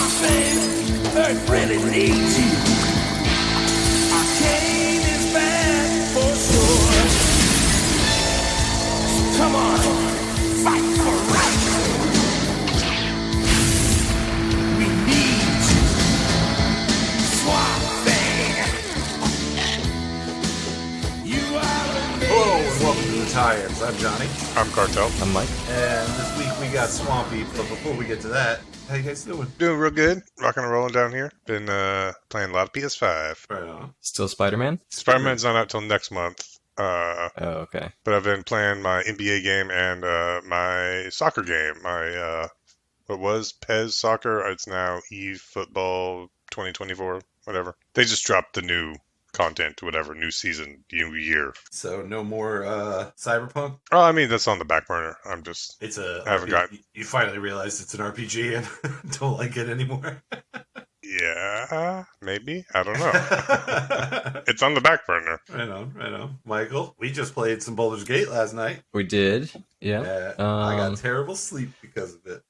Swampthing, Earth really needs you. Arcane is bad for sure. So come on, fight for right. We need you, Swampthing. You are amazing. Hello and welcome to the Tie-ins. I'm Johnny, I'm Cartel. I'm Mike. and this week we got Swampy. But before we get to that, how you guys doing? Doing real good. Rocking and rolling down here. Been playing a lot of PS5. Right on. Still Spider-Man? Spider-Man's not out till next month. Oh, okay. But I've been playing my NBA game and my soccer game. My what was Pez Soccer? It's now Eve Football 2024. Whatever. They just dropped the new content, whatever, new season, new year. So no more Cyberpunk. Oh, I mean that's on the back burner. I'm just It's a. I haven't gotten. You finally realized it's an RPG and don't like it anymore. Yeah, maybe. I don't know. It's on the back burner. Right on. Michael, we just played some Baldur's Gate last night. We did. Yeah. I got terrible sleep because of it.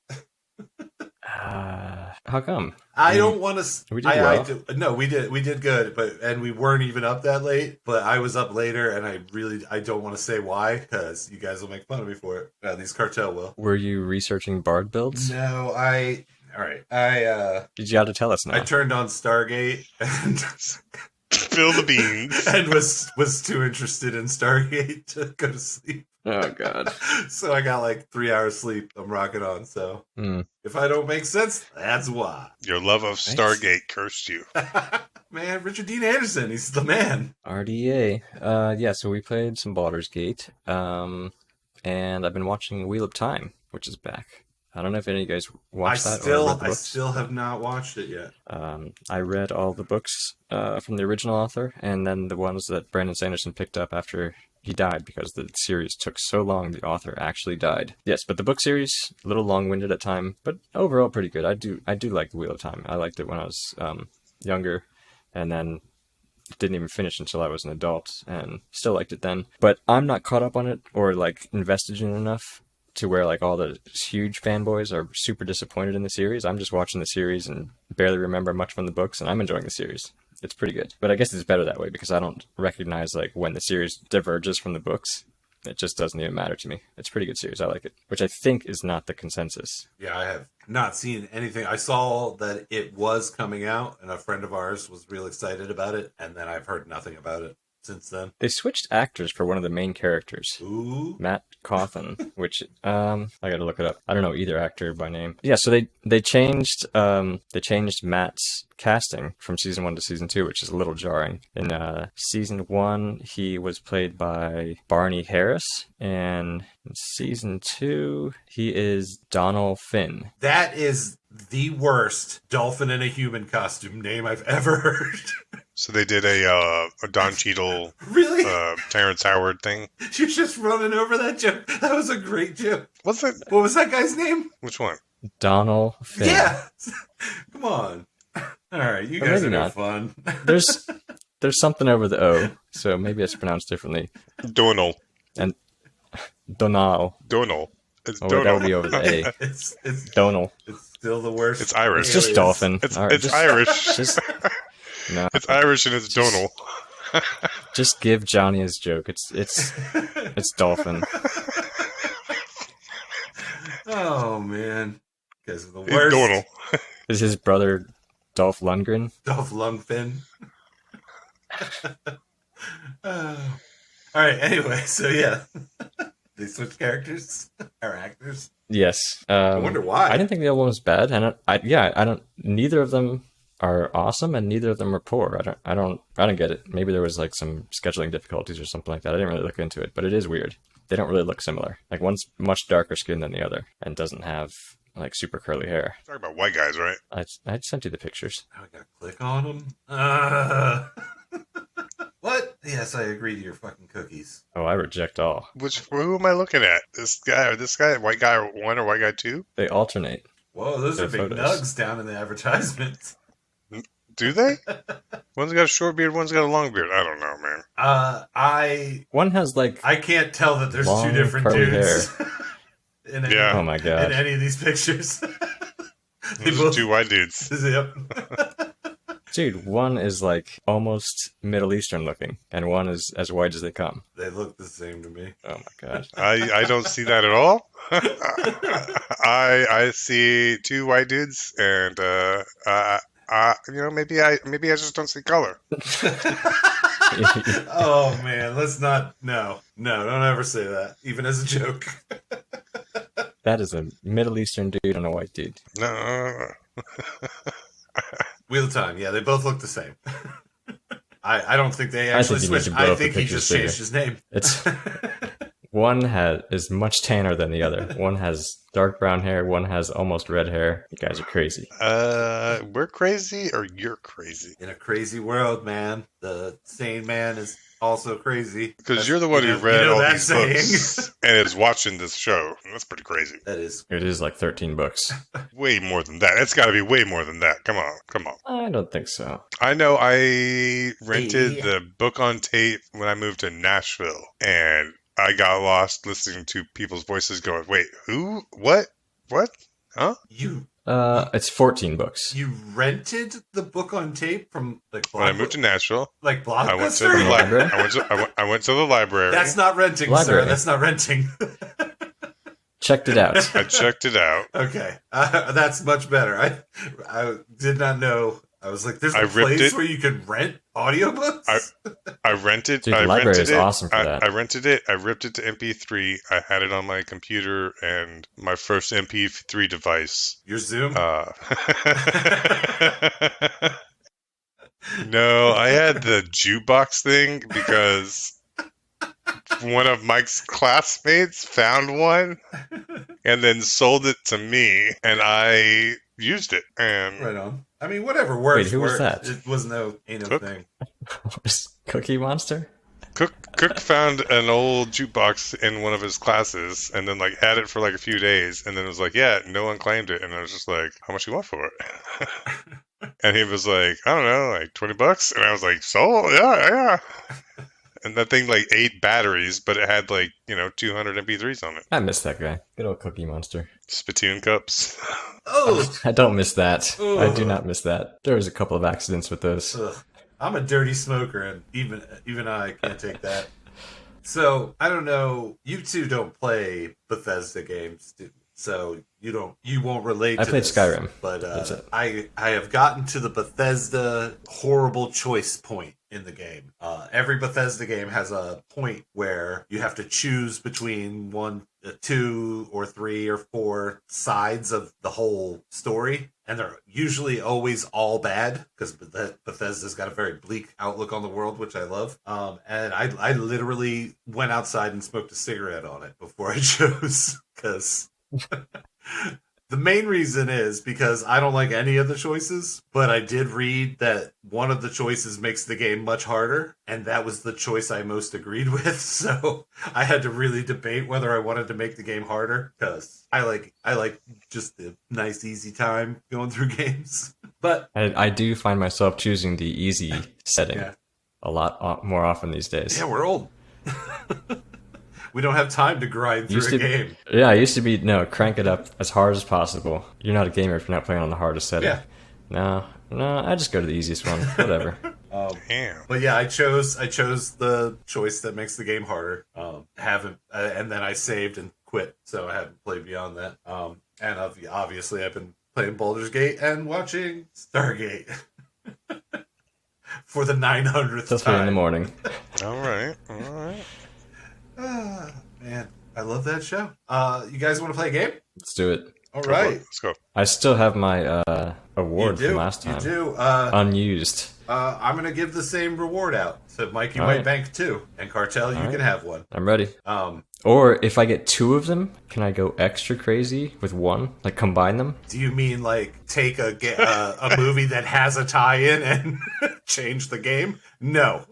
How come? I don't want to. We did well. No, we did good, and we weren't even up that late. But I was up later, and I don't want to say why because you guys will make fun of me for it. At least Cartel will. Were you researching Bard builds? No, all right. I Did you have to tell us now? I turned on Stargate and Spill the beans. and was too interested in Stargate to go to sleep. Oh, God. So I got like 3 hours sleep. I'm rocking on. So if I don't make sense, that's why. Your love of Stargate cursed you. Man, Richard Dean Anderson, he's the man. RDA. Yeah, so we played some Baldur's Gate. And I've been watching Wheel of Time, which is back. I don't know if any of you guys watched that or read the I books. still have not watched it yet. I read all the books from the original author, and then the ones that Brandon Sanderson picked up after he died, because the series took so long the author actually died. Yes, but the book series, a little long-winded at time, but overall pretty good. I do like the Wheel of Time. I liked it when I was younger, and then didn't even finish until I was an adult, and still liked it then. But I'm not caught up on it or like invested in it enough to where like all the huge fanboys are super disappointed in the series. I'm just watching the series and barely remember much from the books, and I'm enjoying the series. It's pretty good. But I guess it's better that way because I don't recognize like when the series diverges from the books. It just doesn't even matter to me. It's a pretty good series. I like it. Which I think is not the consensus. Yeah, I have not seen anything. I saw that it was coming out, and a friend of ours was real excited about it, and then I've heard nothing about it since then. They switched actors for one of the main characters. Ooh. Matt Cawthon, which I gotta look it up. I don't know either actor by name. Yeah, so they changed Matt's casting from season 1 to season 2, which is a little jarring. In season 1, he was played by Barney Harris, and in season 2, he is Donald Finn. That is the worst dolphin in a human costume name I've ever heard. So they did a Don Cheadle, Really? Terrence Howard thing. You're just running over that joke. That was a great joke. What's it? What was that guy's name? Which one? Donald Finn. Yeah. Come on. All right, you Or guys maybe are no not. fun. There's something over the O, so maybe it's pronounced differently. Donal. And Donal. Donal. It's Oh, Donal. that would be over the A. It's Donal. still the worst. It's Irish. It's just alias. dolphin. It's All right, just- Irish. Just no. It's Irish and it's Donal. Just give Johnny his joke. It's dolphin. Oh man, you guys are the It's worst. Donal. Is his brother Dolph Lundgren? Dolph Lundgren. All right. Anyway, so yeah, they switched characters or actors. Yes. I wonder why. I didn't think the other one was bad, and I don't. Neither of them are awesome, and neither of them are poor. I don't get it. Maybe there was like some scheduling difficulties or something like that. I didn't really look into it, but it is weird. They don't really look similar. Like one's much darker skin than the other, and doesn't have like super curly hair. Talking about white guys, right? I sent you the pictures. Now I gotta click on them. What? Yes, I agree to your fucking cookies. Oh, I reject all. Who am I looking at? This guy, white guy 1 or white guy 2? They alternate. Whoa, those Their are big photos. nugs down in the advertisement. Do they? One's got a short beard, one's got a long beard. I don't know, man. One has like I can't tell that there's long, two different curly dudes in any, Yeah. Oh my god. in any of these pictures. They Those are two white dudes. Yep. Dude, one is like almost Middle Eastern looking, and one is as white as they come. They look the same to me. Oh my god. I don't see that at all. I see two white dudes, and maybe I just don't see color. Oh man, let's not. No, don't ever say that, even as a joke. That is a Middle Eastern dude and a white dude. No. Wheel of Time. Yeah, they both look the same. I don't think they actually think you need switched. to blow I up the think he pictures just changed his name. It's one is much tanner than the other. One has dark brown hair. One has almost red hair. You guys are crazy. We're crazy, or you're crazy? In a crazy world, man. The sane man is also crazy. Because you're the one who read all that these saying. books and is watching this show. That's pretty crazy. That is. It is like 13 books. Way more than that. It's got to be way more than that. Come on. I don't think so. I know I rented Hey. the book on tape when I moved to Nashville, and I got lost listening to people's voices going, wait, who? What? Huh? It's 14 books. You rented the book on tape from like When I moved to Nashville, like I went to the Blockbuster? library. I went to the library. That's not renting, Library. sir. That's not renting. Checked it out. I checked it out. Okay, that's much better. I did not know. I was like, there's I a ripped place it. where you can rent audiobooks? I rented. Dude, the I library rented is it. awesome for that. I rented it. I ripped it to MP3. I had it on my computer and my first MP3 device. Your Zoom? No, I had the jukebox thing because one of Mike's classmates found one and then sold it to me, and I used it. And Right on. I mean, whatever works. Wait, who was worked. that? It was no Cook? thing. Cookie Monster? Cook found an old jukebox in one of his classes, and then like had it for like a few days, and then was like, "Yeah, no one claimed it." And I was just like, "How much you want for it?" And he was like, "I don't know, like $20." And I was like, "So yeah." And that thing like 8 batteries, but it had like 200 MP3s on it. I miss that guy. Good old Cookie Monster. Spittoon cups. Oh! I don't miss that. I do Ugh. not miss that. There was a couple of accidents with those. Ugh. I'm a dirty smoker, and even I can't take that. So, I don't know. You two don't play Bethesda games, so you won't relate to I played this, Skyrim. But That's it. I have gotten to the Bethesda horrible choice point in the game. Every Bethesda game has a point where you have to choose between 2 or 3 or 4 sides of the whole story, and they're usually always all bad because Bethesda's got a very bleak outlook on the world, which I love. And I literally went outside and smoked a cigarette on it before I chose, because the main reason is because I don't like any of the choices, but I did read that one of the choices makes the game much harder, and that was the choice I most agreed with. So I had to really debate whether I wanted to make the game harder, because I like just the nice easy time going through games. But I do find myself choosing the easy setting Yeah. a lot more often these days. yeah, we're old. We don't have time to grind through Used a to- game. Yeah, I used to be, crank it up as hard as possible. You're not a gamer if you're not playing on the hardest setting. Yeah. No, I just go to the easiest one. Whatever. Damn. But yeah, I chose the choice that makes the game harder. And then I saved and quit, so I haven't played beyond that. And obviously I've been playing Baldur's Gate and watching Stargate for the 900th Till 3 in the time. morning. All right. Ah, man, I love that show. You guys want to play a game? Let's do it. All Go for it. right. Let's go. I still have my award from last time. You do. Unused. I'm gonna give the same reward out. So Mike, you All might right. bank 2, and Cartel, you All can right. have one. I'm ready. Um, Or if I get 2 of them, can I go extra crazy with 1? Like combine them? do you mean like take a movie that has a tie-in and change the game? No.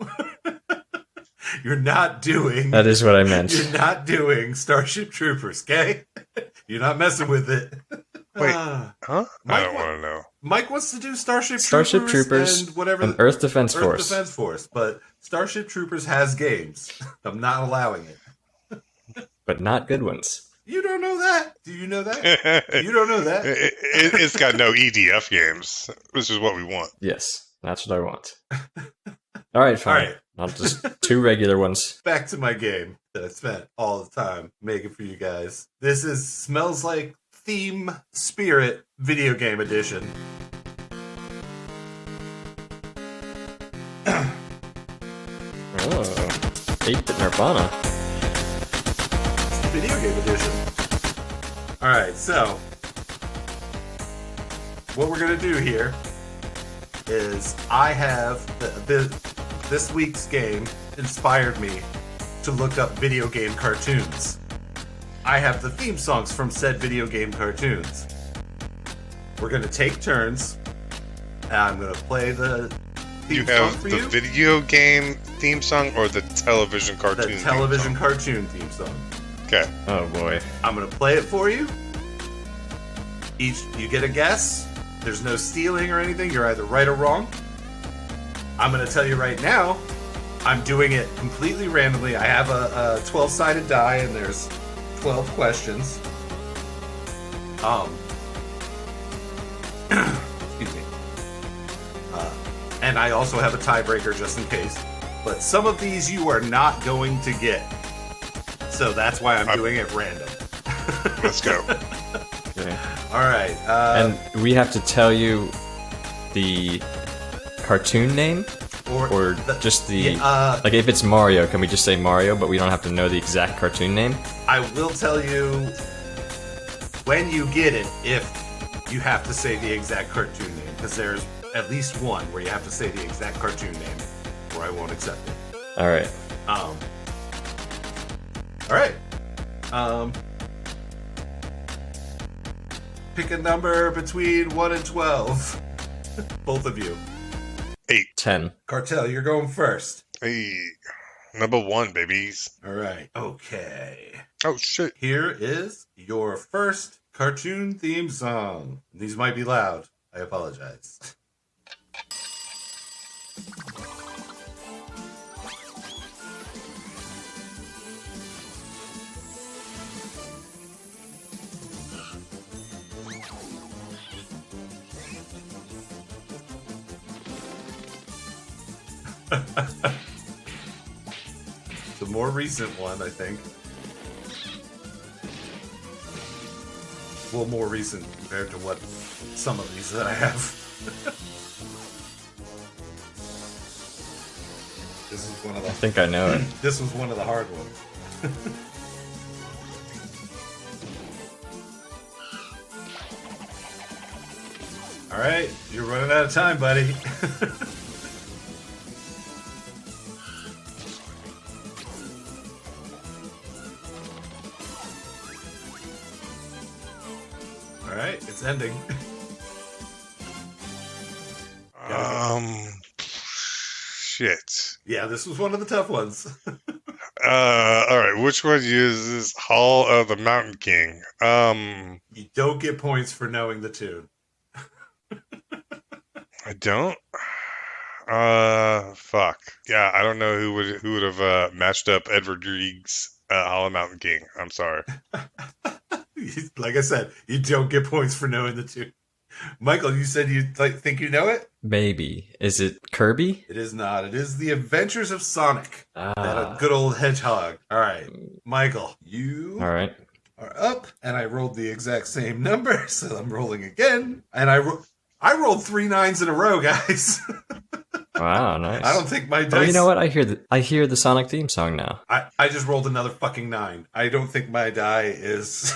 You're not doing. That is what I meant. You're not doing Starship Troopers, okay? You're not messing with it. Wait. Ah. Huh? Mike, I don't what- want to know. Mike wants to do Starship Starship Troopers and whatever. and Earth Defense Earth Force. Defense Force, but Starship Troopers has games. I'm not allowing it. But not good ones. You don't know that? Do you know that? You don't know that? It's got no EDF games, which is what we want. Yes, that's what I want. All right, fine. All right. I'll just 2 regular ones. Back to my game that I spent all the time making for you guys. This is Smells Like Theme Spirit Video Game Edition. Oh, 8-bit Nirvana. Video Game Edition. Alright, so what we're going to do here is I have this week's game inspired me to look up video game cartoons. I have the theme songs from said video game cartoons. We're going to take turns, and I'm going to play the You theme song have for the you. video game theme song or the television cartoon The television theme song? cartoon theme song. Okay. Oh boy. I'm going to play it for you. You get a guess. There's no stealing or anything. You're either right or wrong. I'm going to tell you right now, I'm doing it completely randomly. I have a 12-sided die, and there's 12 questions. Excuse me. And I also have a tiebreaker just in case. But some of these you are not going to get. So that's why I'm doing it random. Let's go. Okay. All right. And we have to tell you the cartoon name, or just the like if it's Mario, can we just say Mario, but we don't have to know the exact cartoon name? I will tell you when you get it if you have to say the exact cartoon name, because there's at least one where you have to say the exact cartoon name, or I won't accept it. All right. All right. Pick a number between 1 and 12. Both of you. 8. 10. Cartel, you're going first. Hey. Number 1, babies. All right. Okay. Oh, shit. Here is your first cartoon theme song. These might be loud. I apologize. It's a more recent one, I think. Well, more recent compared to what some of these that I have. This is one of I the. think I know it. This was one of the hard ones. All right, you're running out of time, buddy. All right, it's ending. Shit. Yeah, this was one of the tough ones. All right. Which one uses Hall of the Mountain King? You don't get points for knowing the tune. I don't. Fuck. Yeah, I don't know who would have matched up Edward Grieg's Hall of the Mountain King. I'm sorry. Like I said, you don't get points for knowing the tune. Michael, you said you think you know it? Maybe. Is it Kirby? It is not. It is The Adventures of Sonic. Ah. That good old hedgehog. All right, Michael, you All right. are up, and I rolled the exact same number, so I'm rolling again. And I rolled 3 9s in a row, guys. Wow, nice. I don't think my dice. Oh, you know what? I hear the Sonic theme song now. I just rolled another fucking 9. I don't think my die is.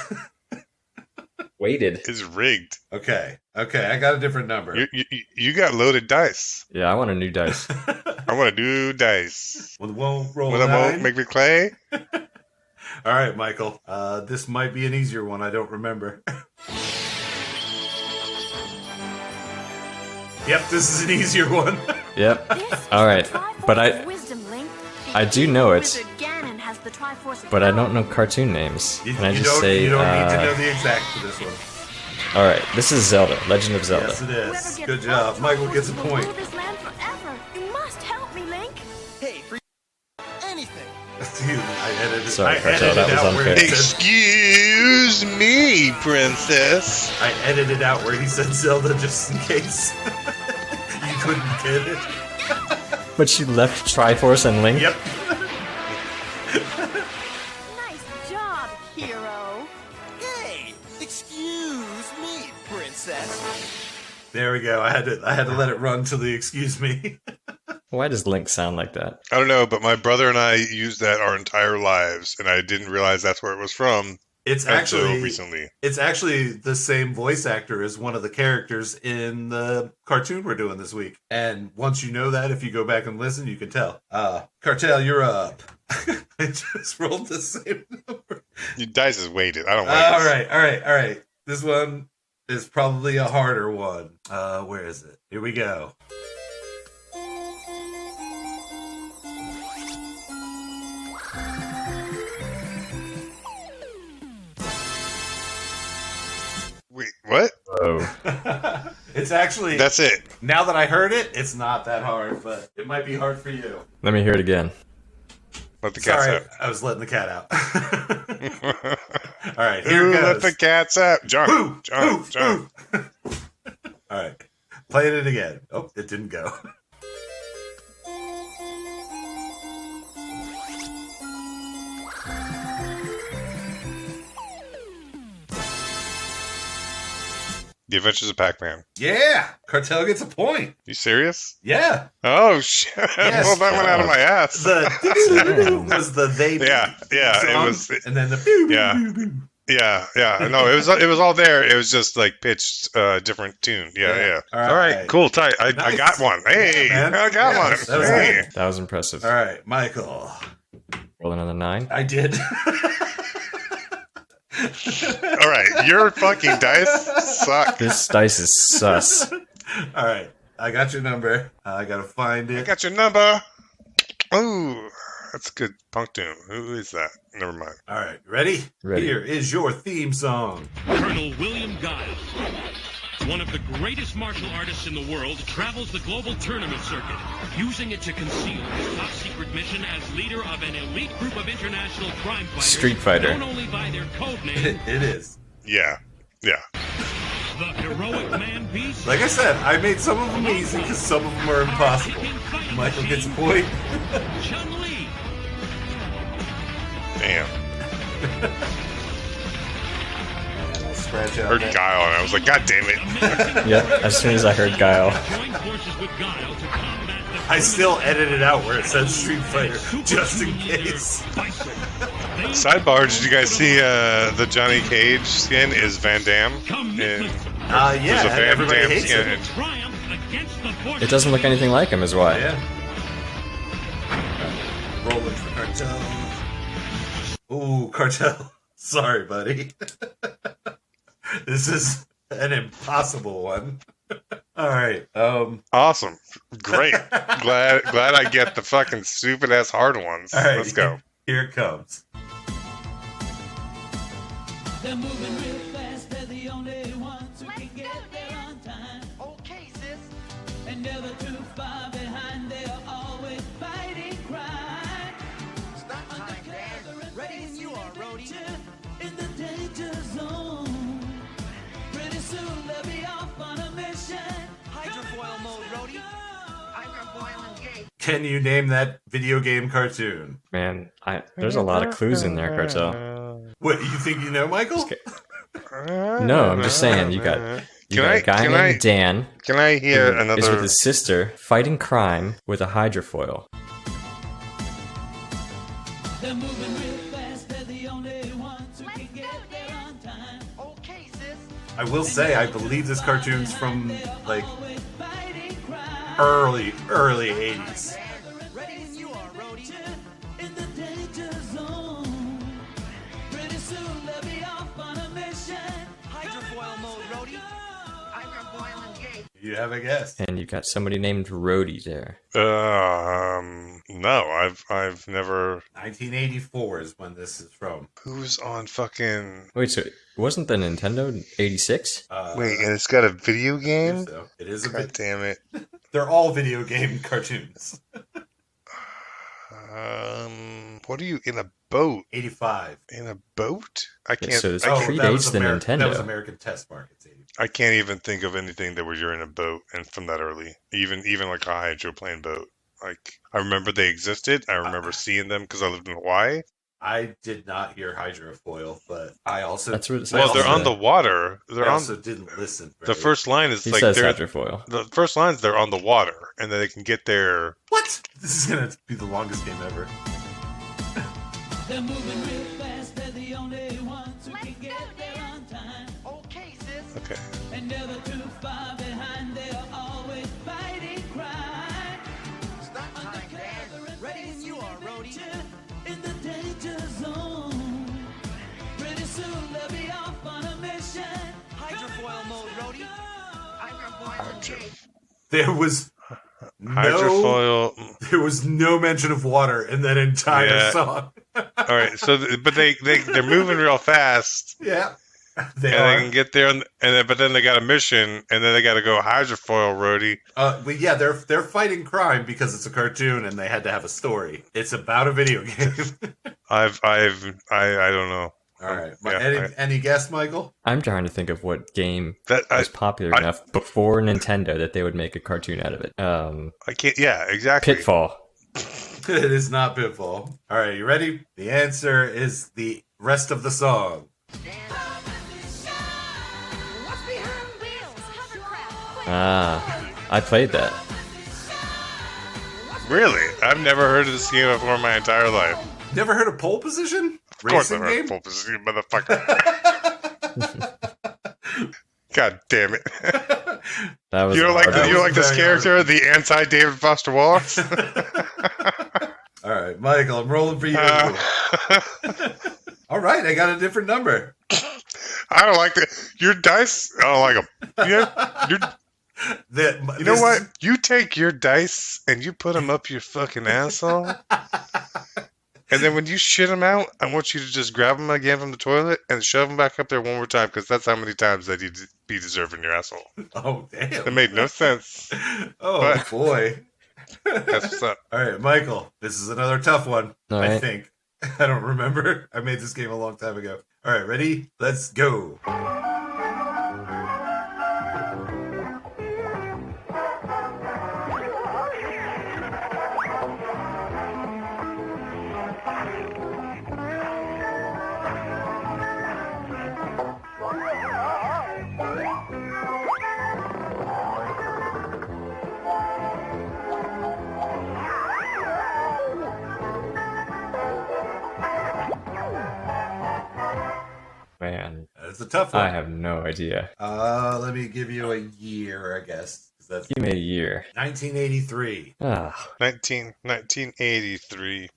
Weighted. It's rigged. Okay, I got a different number. You got loaded dice. Yeah, I want a new dice. I want to do dice. Well, won't roll When a I 9. won't make me clay. All right, Michael. This might be an easier one. I don't remember. Yep, this is an easier one. Yep. This All right. is the Triforce But of Wisdom, Link. I do know it, Wizard Ganon has the Triforce of but I Power. don't know cartoon names. You, Can I you just don't, say? you don't need to know the exact for this one. All right. This is Zelda. Legend of Zelda. Yes, it Whoever is. gets Good both job. Michael Triforces gets a will point. rule this land forever. You must help me, Link. Hey, anything. I edited. Sorry, I Cartel, edited that was out where unfair. it said, Excuse Excuse me, princess. I edited out where he said Zelda just in case. You couldn't get it. But she left Triforce and Link? Yep. Nice job, hero. Hey, excuse me, princess. There we go. I had to let it run to the excuse me. Why does Link sound like that? I don't know, but my brother and I used that our entire lives, and I didn't realize that's where it was from It's until actually recently. It's actually the same voice actor as one of the characters in the cartoon we're doing this week. And once you know that, if you go back and listen, you can tell. Cartel, you're up. I just rolled the same number. Your dice is weighted. I don't like this. All right. This one is probably a harder one. Where is it? Here we go. Wait, what? Oh. It's actually, That's it. now that I heard it, it's not that hard, but it might be hard for you. Let me hear it again. Let the cats Sorry, out. I was letting the cat out. All right, here Who goes. let the cats out? John. Boo, John. boo, John. boo. All right, playing it again. Oh, it didn't go. The Adventures of Pac-Man. Yeah, Cartel gets a point. You serious? Yeah, Oh, shit. Yes. Pulled that one out of my ass. the was the they. Yeah, song, it was. and then the boo, boo, Yeah. boo, boo. Yeah. No, it was all there. It was just like pitched different tune. Yeah. All All right, cool, tight. I Nice. got one. Hey, Yeah, man. I got Yeah, one. that was Hey. good. That was impressive. All right, Michael. Roll another 9. I did. All right, your fucking dice suck. This dice is sus. All right, I got your number. I gotta find I it. got your number. Ooh, that's a good punk tune. Who is that? Never mind. All right, ready? Ready. Here is your theme song. Colonel William Giles, one of the greatest martial artists in the world, travels the global tournament circuit, using it to conceal his top-secret mission as leader of an elite group of international crime fighters. Street Fighter. Known only by their code name, It is. Yeah. the Heroic Man Beast. Like I said, I made some of them easy because some of them are impossible. Michael gets a point. Chun-Li. Damn. And I'll scratch out Heard that. Guile, and I was like, God damn it. Yep, as soon as I heard Guile. Joined forces with Guile to combat the I still edited out where it says Street Fighter just in case. Sidebar, did you guys see the Johnny Cage skin is Van Damme? And Yeah, there's a and Van everybody Damme hates skin. it. Triumph against the forces. It doesn't look anything like him, is why. Yeah. Rolling for Cartel. Ooh, Cartel. Sorry, buddy. This is an impossible one. All right. Awesome. Great. glad I get the fucking stupid ass hard ones. All right. Let's go. Here it comes. They're moving real fast, they're the only ones who can get there on time. Okay, sis. And never too far behind, they're always fighting crime. Stop time, Dad. Ready when you are, Rhodey. In the danger zone. Pretty soon they'll be off on a mission. Hydrofoil mode, Rhodey. Hydrofoil engaged. Can you name that video game cartoon? Man, there's a lot of clues in there, Cartel. What, you think you know, Michael? No, I'm just saying, you got a guy named Dan Can I hear who is with another? his sister fighting crime with a hydrofoil. They're moving real fast, they're the only ones who can get there on time. Okay, sis. I will say, I believe this cartoon's from, like, Always fighting crime. early 80s. Ready when you are, Rhodey. In the danger zone. Pretty soon they'll be off on a mission. Hydrofoil mode, Rhodey. Hydrofoil engaged. You have a guess. And you got somebody named Rhodey there. No, I've never. 1984 is when this is from. Who's on fucking? Wait, so wasn't the Nintendo 86? Wait, and it's got a video I game. believe so. It is a God bit. damn it! They're all video game cartoons. What are you in a boat? 85. In a boat? I can't. so this I, can't predates the Nintendo. That was American Test Markets. 85. I can't even think of anything that where you're in a boat and from that early. Even like a hydroplane boat. Like I remember they existed. I remember seeing them because I lived in Hawaii. I did not hear hydrofoil, but I also That's what it says. Well, they're on the water. I They're on. also didn't listen. The first line is He like says they're hydrofoil. the first line is they're on the water and then they can get there. What? This is gonna be the longest game ever. They're moving real fast, they're the only ones who can get there on time. Okay, sis. Okay. And never too far behind, they are always fighting crime. Stop time, Dan. Ready when you are, Rhodey. In the danger zone. Pretty soon they'll be off on a mission. Hydrofoil mode, Rhodey. Hydrofoil engage. There was Hydrofoil. there was no mention of water in that entire Yeah. song. All right. So, but they're moving real fast. Yeah, they And they are. can get there, but then they got a mission, and then they got to go hydrofoil roadie. But yeah, they're fighting crime because it's a cartoon and they had to have a story. It's about a video game. I don't know. All right. Yeah, Any guess, Michael? I'm trying to think of what game That was popular enough before Nintendo that they would make a cartoon out of it. I can't. Yeah, exactly. Pitfall. It is not Pitfall. All right, you ready? The answer is the rest of the song. What's behind wheels? Hovercraft. I played that. Really? I've never heard of this game before in my entire life. Never heard of Pole Position? Of course Racing I've heard game? of Pole Position, motherfucker. God damn it. That was You don't like That you don't was like this very character, the anti-David Foster Wallace? All right, Michael, I'm rolling for you. All right, I got a different number. I don't like your dice. I don't like them. You know what? You take your dice and you put them up your fucking asshole. And then when you shit them out, I want you to just grab them again from the toilet and shove them back up there one more time because that's how many times that you'd be deserving your asshole. Oh, damn. It made no sense. Oh, But- boy. That's what's up. All right, Michael, this is another tough one, All I right. think. I don't remember. I made this game a long time ago. All right, ready? Let's go. Man, It's a tough one. I have no idea. Let me give you a year, I guess. 'Cause that's Give me a year. 1983. 1983.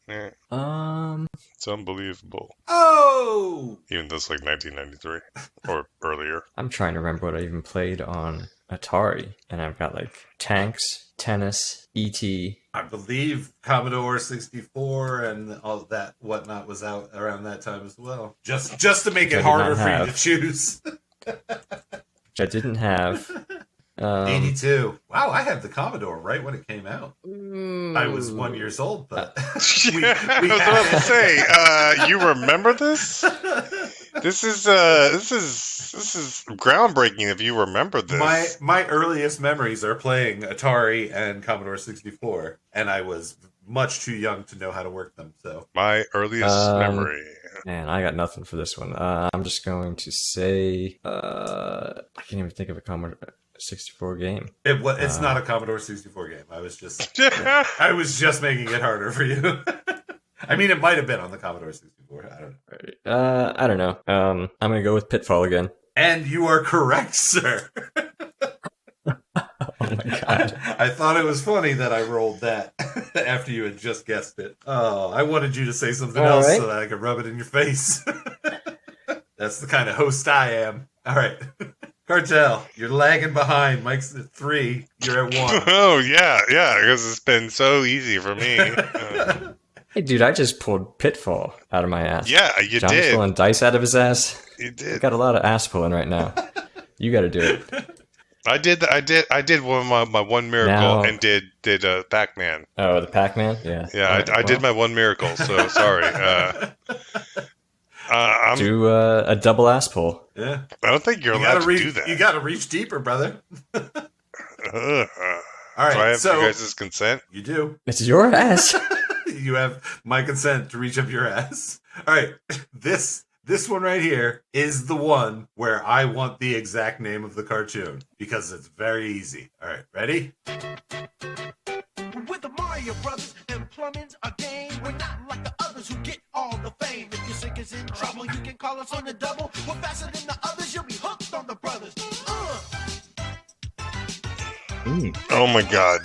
It's unbelievable. Oh! Even though it's like 1993 or earlier. I'm trying to remember what I even played on Atari, and I've got like tanks, tennis, E.T. I believe Commodore 64 and all that whatnot was out around that time as well. Just to make Which I it did harder not for you to have. choose. which I didn't have. 82. Wow, I had the Commodore right when it came out. I was 1 year old, but I was about to say, you remember this? This is groundbreaking if you remember this. my earliest memories are playing Atari and Commodore 64, and I was much too young to know how to work them. So My earliest memory. Man, I got nothing for this one. I'm just going to say I can't even think of a Commodore 64 game. it's not a Commodore 64 game. I was just making it harder for you. I mean, it might have been on the Commodore 64. I don't know. I don't know. I'm gonna go with Pitfall again. And you are correct, sir. Oh my god. I thought it was funny that I rolled that after you had just guessed it. Oh, I wanted you to say something All else right. so that I could rub it in your face. That's the kind of host I am. All right. Cartel, you're lagging behind. Mike's at 3. You're at 1. Oh, yeah, because it's been so easy for me. Hey, dude, I just pulled Pitfall out of my ass. Yeah, you John's did. pulling dice out of his ass. You I did. got a lot of ass pulling right now. You got to do it. I did my one miracle Now- and did Pac-Man. Oh, the Pac-Man? Yeah. Yeah, Alright, I did well, my one miracle. So sorry. I do a double ass pull. Yeah. don't think you're You allowed gotta to reach. do that. You gotta reach deeper, brother. All All right, right. so So you guys' consent. you do. It's your ass. You have my consent to reach up your ass. All right. This one right here is the one where I want the exact name of the cartoon because it's very easy. All right. Ready? With the Mario Brothers and plumbing's a game. We're not like the others who get all the fame. If your sink is in trouble, you can call us on the double. We're faster than the others, you'll be hooked on the brothers. Oh my God!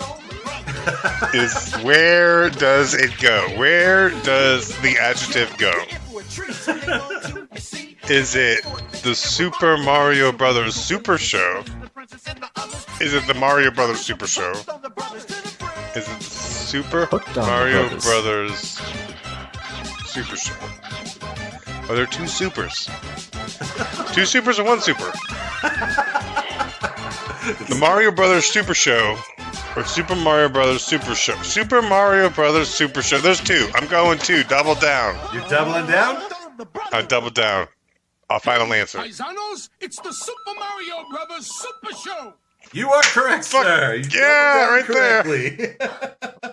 Where does it go? Where does the adjective go? Is it the Super Mario Brothers Super Show? Is it the Mario Brothers Super Show? Is it the Super Hooked on the Mario Brothers. Brothers Super Show? Are there two supers? Two supers or one super? The Mario Brothers Super Show or Super Mario Brothers Super Show? Super Mario Brothers Super Show. There's two. I'm going two. Double down. You're doubling down? I double down. Our final answer. Paisanos, it's the Super Mario Brothers Super Show. You are correct, Fuck, sir. You yeah, doubled right down correctly.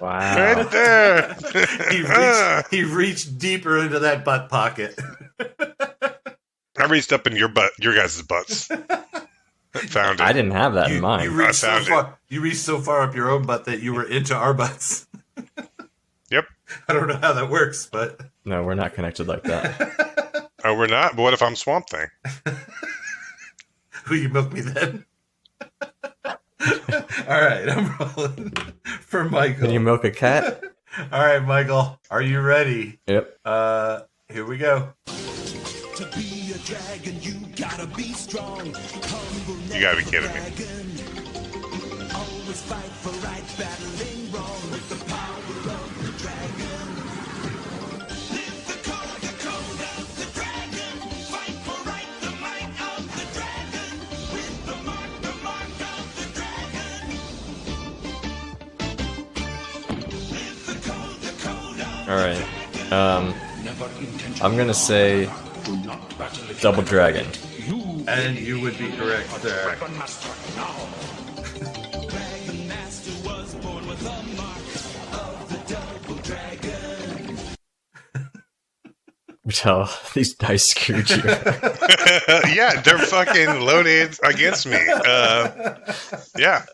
Wow. Right there. He reached deeper into that butt pocket. I reached up in your guys' butts. Found it. I didn't have that in You mind. reached so found it. far. You reached so far up your own butt that you were into our butts. Yep. I don't know how that works, but No, we're not connected like that. Oh, we're not? But what if I'm Swamp Thing? will you milk me then? All right, I'm rolling for Michael. Can you milk a cat? All right, Michael, are you ready? Yep. Here we go. To be a dragon, you gotta be strong. Humble, You gotta be kidding me. dragon. Always fight for right, battling wrong with the power of the dragon. Live the code of the dragon. Fight for right, the might of the dragon. With the mark of the dragon. Live the code of All right. I'm gonna say double dragon. And you would be correct there. Dragon Master was born with a mark of the double dragon. Tell these dice screwed you. Yeah, they're fucking loaded against me. Yeah.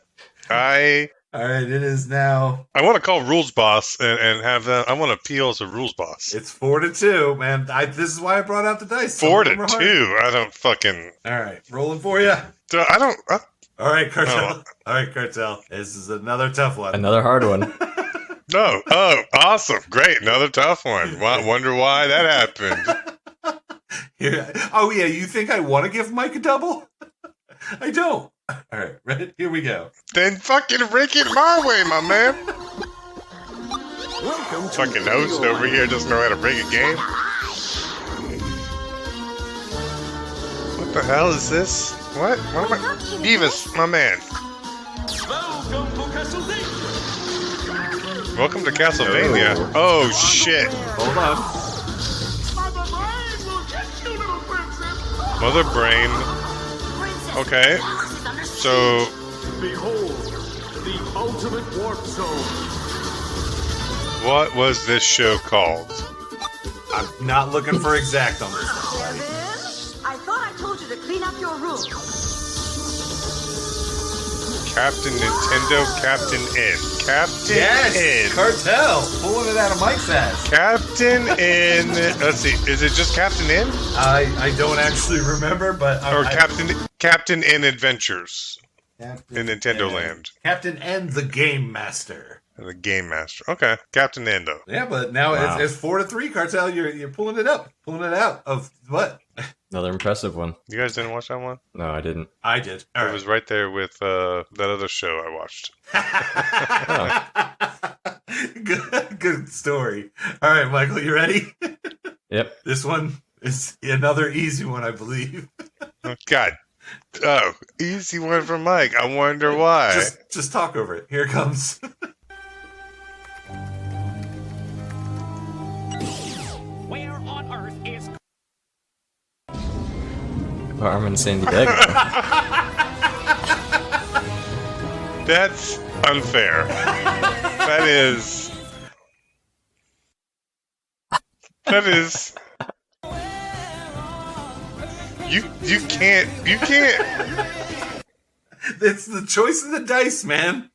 All right, it is now. I want to call Rules Boss and have them. I want to appeal to Rules Boss. It's 4-2, man. This is why I brought out the dice. 4-2. I don't fucking. All right, rolling for you. I don't. All right, Cartel. Oh. All right, Cartel. This is another tough one. Another hard one. No. Oh, awesome. Great. Another tough one. Wonder why that happened. Here. Oh yeah, you think I want to give Mike a double? I don't. All right, ready? Here we go. Then fucking rig it my way, my man. Welcome to Fucking host over here doesn't know how to rig a game. What the hell is this? What? What am I? Beavis, my man. Welcome to Castlevania. Oh shit. Hold on. Mother Brain. Okay. So Behold, the ultimate warp zone. what was this show called? I'm not looking for exact on this one, buddy. I thought I told you to clean up your room. Captain Nintendo, Captain N. Captain Yes, N. Cartel, pulling it out of Mike's ass. Captain N. Let's see. Is it just Captain N? I don't actually remember, but Or Captain N Adventures Captain in Nintendo N. Land? Captain N, the Game Master. The Game Master. Okay. Captain N, though. Yeah, but now Wow. it's 4-3, Cartel. You're pulling it up, pulling it out of what? Another impressive one. You guys didn't watch that one? No, I didn't. I did. All It right. was right there with that other show I watched. Good story. All right, Michael, you ready? Yep. This one is another easy one, I believe. Oh, God Oh, easy one from Mike. I wonder why. Just talk over it. Here it comes. Where on earth is Carmen Sandiego. That's unfair. That is. You can't. It's the choice of the dice, man.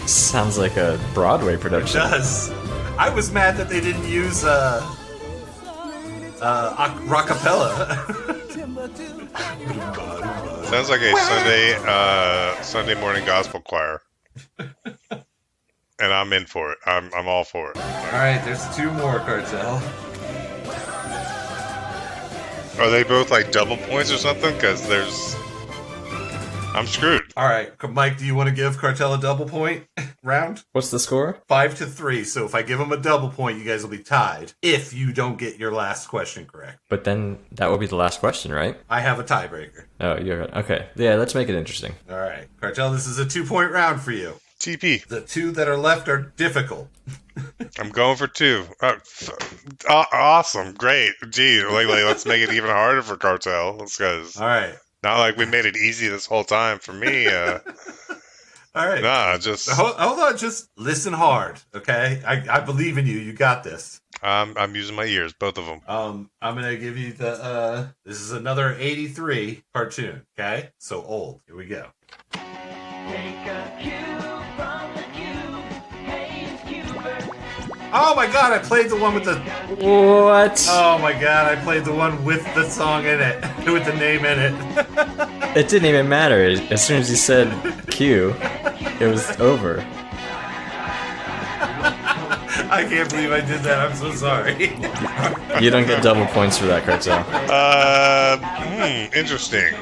Sounds like a Broadway production. It does. I was mad that they didn't use rockapella. Sounds like a Sunday morning gospel choir. And I'm in for it. I'm all for it. All right, there's 2 more, Cartel. Are they both like double points or something? Because I'm screwed. All right, Mike, do you want to give Cartel a double point round? What's the score? 5-3. So if I give him a double point, you guys will be tied. If you don't get your last question correct, But then that will be the last question, right? I have a tiebreaker. Oh, you're right. Okay. Yeah, let's make it interesting. All right, Cartel, this is a 2-point round for you. TP. The 2 that are left are difficult. I'm going for 2. Awesome. Great. Gee, let's make it even harder for Cartel. Let's go. All right. Not like we made it easy this whole time for me. All right. Nah, just Hold on. Just listen hard, okay? I believe in you. You got this. I'm using my ears, both of them. I'm gonna give you the this is another 83 cartoon, okay? So old. Here we go. Oh my god, I played the one with the What? Oh my god, I played the one with the song in it. With the name in it. It didn't even matter. As soon as he said Q, it was over. I can't believe I did that. I'm so sorry. You don't get double points for that, Cartel. Interesting.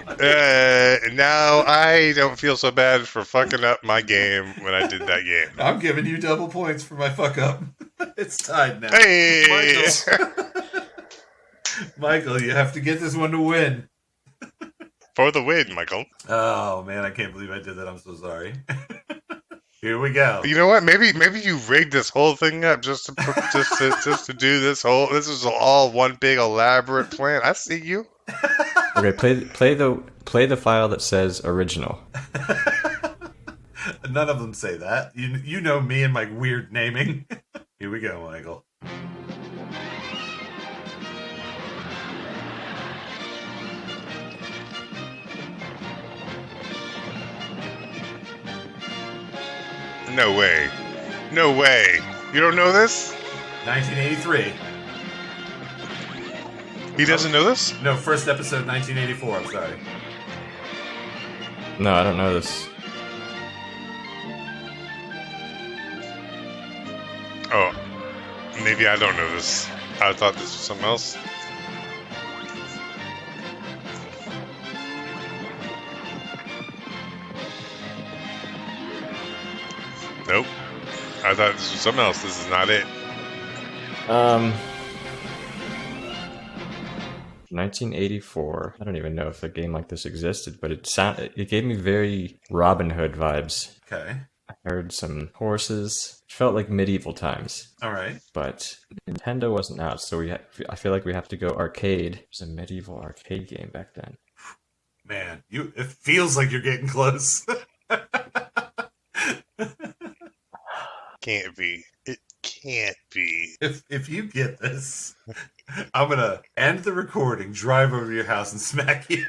Now I don't feel so bad for fucking up my game when I did that game. I'm giving you double points for my fuck up. It's tied now. Hey! Michael, you have to get this one to win. For the win, Michael. Oh man, I can't believe I did that. I'm so sorry. Here we go. You know what? Maybe you rigged this whole thing up just to do this whole. This is all one big elaborate plan. I see you. Okay, play the file that says original. None of them say that. You know me and my weird naming. Here we go, Michael. No way. No way. You don't know this? 1983. He doesn't know this? No, first episode 1984. I'm sorry. No, I don't know this. Oh, maybe I don't know this. I thought this was something else. Nope. I thought this was something else. This is not it. 1984. I don't even know if a game like this existed, but it gave me very Robin Hood vibes. Okay. I heard some horses. It felt like medieval times. All right. But Nintendo wasn't out, so I feel like we have to go arcade. It was a medieval arcade game back then. Man, it feels like you're getting close. Can't be. It can't be. If you get this, I'm gonna end the recording, drive over to your house, and smack you.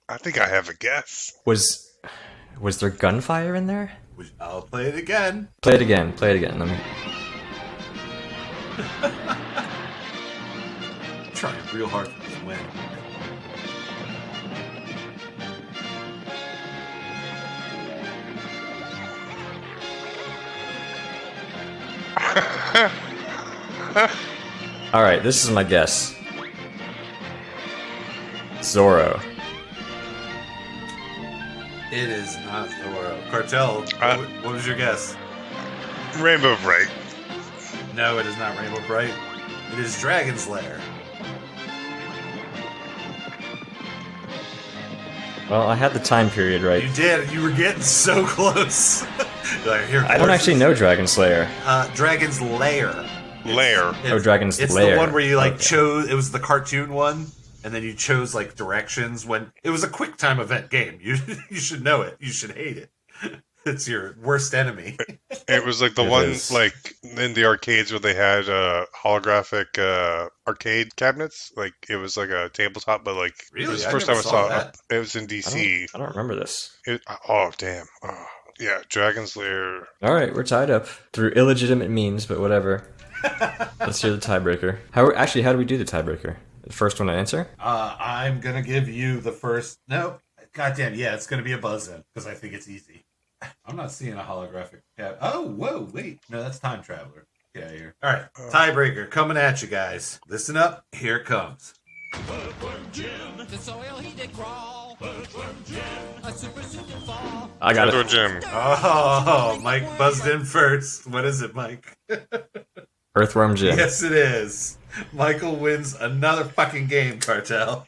I think I have a guess. Was there gunfire in there? I'll play it again. Play it again. Let me. I'm trying real hard for this win. All right, this is my guess. Zorro. It is not Zorro. Cartel, what was your guess? Rainbow Bright. No, it is not Rainbow Bright. It is Dragon's Lair. Well, I had the time period right. You did. You were getting so close. Like, here, I don't actually know Dragon Slayer. Dragon's Lair. Lair. Dragon's It's Lair. the one where you like Okay. chose. It was the cartoon one, and then you chose like directions. When it was a quick time event game, you should know it. You should hate it. It's your worst enemy. It was like the It one is. like in the arcades where they had holographic arcade cabinets. Like it was like a tabletop, but like it Really? was the I first never time I saw saw that. it. It was in DC. I don't remember this. Oh damn. Oh, yeah, Dragon's Lair. All right, we're tied up through illegitimate means, but whatever. Let's hear the tiebreaker. How do we do the tiebreaker? The first one to answer? I'm gonna give you the first. No, goddamn, yeah, it's gonna be a buzz in because I think it's easy. I'm not seeing a holographic cat. Oh, whoa, wait, no, that's Time Traveler. Yeah, here. All right, tiebreaker coming at you guys. Listen up, here it comes. The soil he did crawl. A super suit did fall. I got Earthworm it. Jim. Oh, Mike buzzed in first. What is it, Mike? Earthworm Jim. Yes, it is. Michael wins another fucking game, Cartel.